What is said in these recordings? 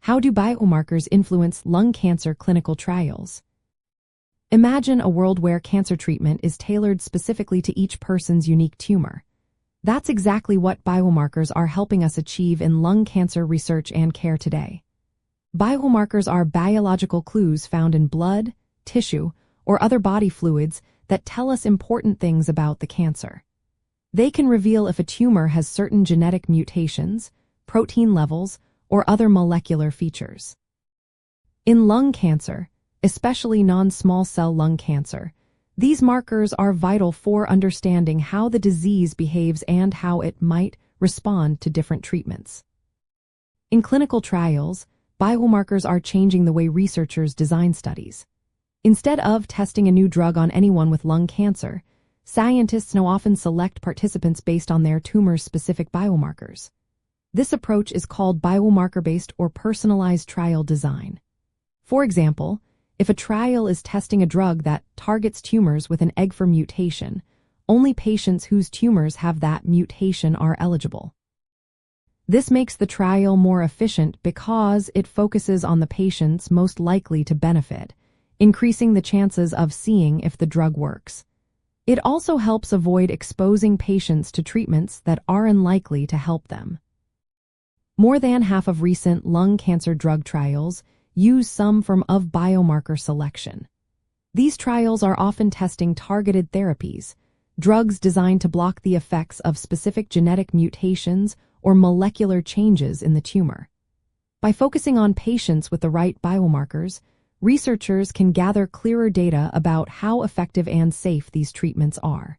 How do biomarkers influence lung cancer clinical trials? Imagine a world where cancer treatment is tailored specifically to each person's unique tumor. That's exactly what biomarkers are helping us achieve in lung cancer research and care today. Biomarkers are biological clues found in blood, tissue, or other body fluids that tell us important things about the cancer. They can reveal if a tumor has certain genetic mutations, protein levels, or other molecular features. In lung cancer, especially non-small cell lung cancer, these markers are vital for understanding how the disease behaves and how it might respond to different treatments. In clinical trials, biomarkers are changing the way researchers design studies. Instead of testing a new drug on anyone with lung cancer, scientists now often select participants based on their tumor's specific biomarkers. This approach is called biomarker-based or personalized trial design. For example, if a trial is testing a drug that targets tumors with an EGFR mutation, only patients whose tumors have that mutation are eligible. This makes the trial more efficient because it focuses on the patients most likely to benefit, increasing the chances of seeing if the drug works. It also helps avoid exposing patients to treatments that are unlikely to help them. More than half of recent lung cancer drug trials use some form of biomarker selection. These trials are often testing targeted therapies, drugs designed to block the effects of specific genetic mutations or molecular changes in the tumor. By focusing on patients with the right biomarkers, researchers can gather clearer data about how effective and safe these treatments are.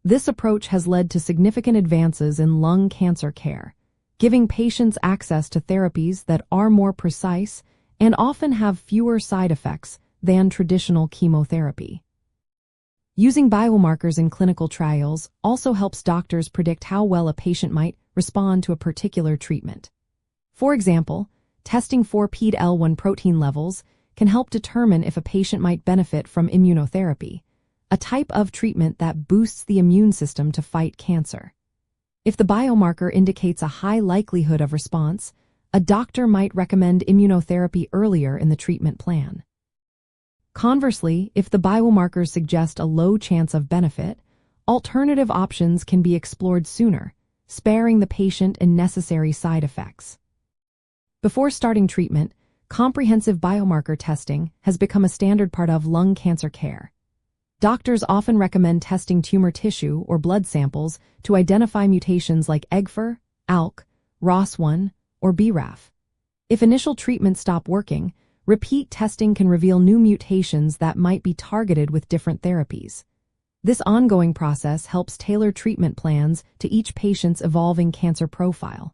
This approach has led to significant advances in lung cancer care, giving patients access to therapies that are more precise and often have fewer side effects than traditional chemotherapy. Using biomarkers in clinical trials also helps doctors predict how well a patient might respond to a particular treatment. For example, testing for PD-L1 protein levels can help determine if a patient might benefit from immunotherapy, a type of treatment that boosts the immune system to fight cancer. If the biomarker indicates a high likelihood of response, a doctor might recommend immunotherapy earlier in the treatment plan. Conversely, if the biomarkers suggest a low chance of benefit, alternative options can be explored sooner, sparing the patient unnecessary side effects. Before starting treatment, comprehensive biomarker testing has become a standard part of lung cancer care. Doctors often recommend testing tumor tissue or blood samples to identify mutations like EGFR, ALK, ROS1, or BRAF. If initial treatments stop working, repeat testing can reveal new mutations that might be targeted with different therapies. This ongoing process helps tailor treatment plans to each patient's evolving cancer profile.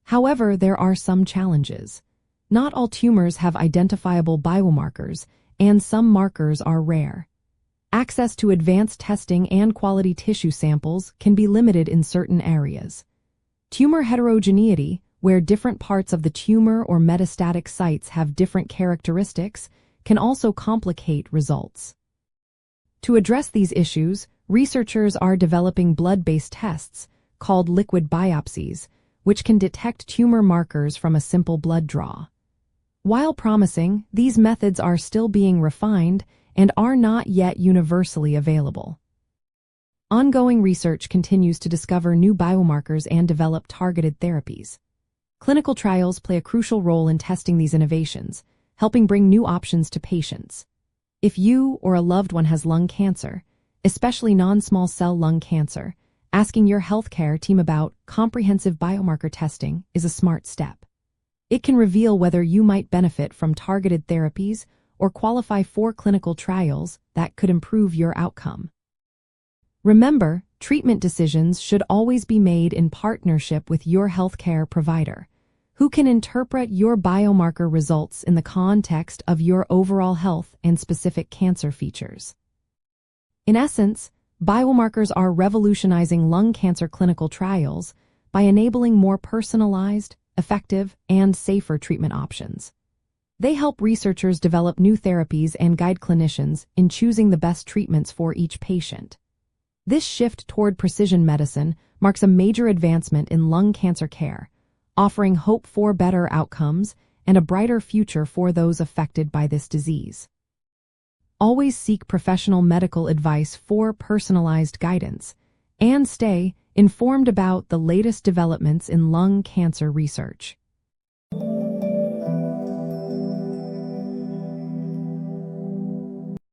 However, there are some challenges. Not all tumors have identifiable biomarkers, and some markers are rare. Access to advanced testing and quality tissue samples can be limited in certain areas. Tumor heterogeneity, where different parts of the tumor or metastatic sites have different characteristics, can also complicate results. To address these issues, researchers are developing blood-based tests, called liquid biopsies, which can detect tumor markers from a simple blood draw. While promising, these methods are still being refined and are not yet universally available. Ongoing research continues to discover new biomarkers and develop targeted therapies. Clinical trials play a crucial role in testing these innovations, helping bring new options to patients. If you or a loved one has lung cancer, especially non-small cell lung cancer, asking your healthcare team about comprehensive biomarker testing is a smart step. It can reveal whether you might benefit from targeted therapies or qualify for clinical trials that could improve your outcome. Remember, treatment decisions should always be made in partnership with your healthcare provider, who can interpret your biomarker results in the context of your overall health and specific cancer features. In essence, biomarkers are revolutionizing lung cancer clinical trials by enabling more personalized, effective, and safer treatment options. They help researchers develop new therapies and guide clinicians in choosing the best treatments for each patient. This shift toward precision medicine marks a major advancement in lung cancer care, offering hope for better outcomes and a brighter future for those affected by this disease. Always seek professional medical advice for personalized guidance, and stay informed about the latest developments in lung cancer research.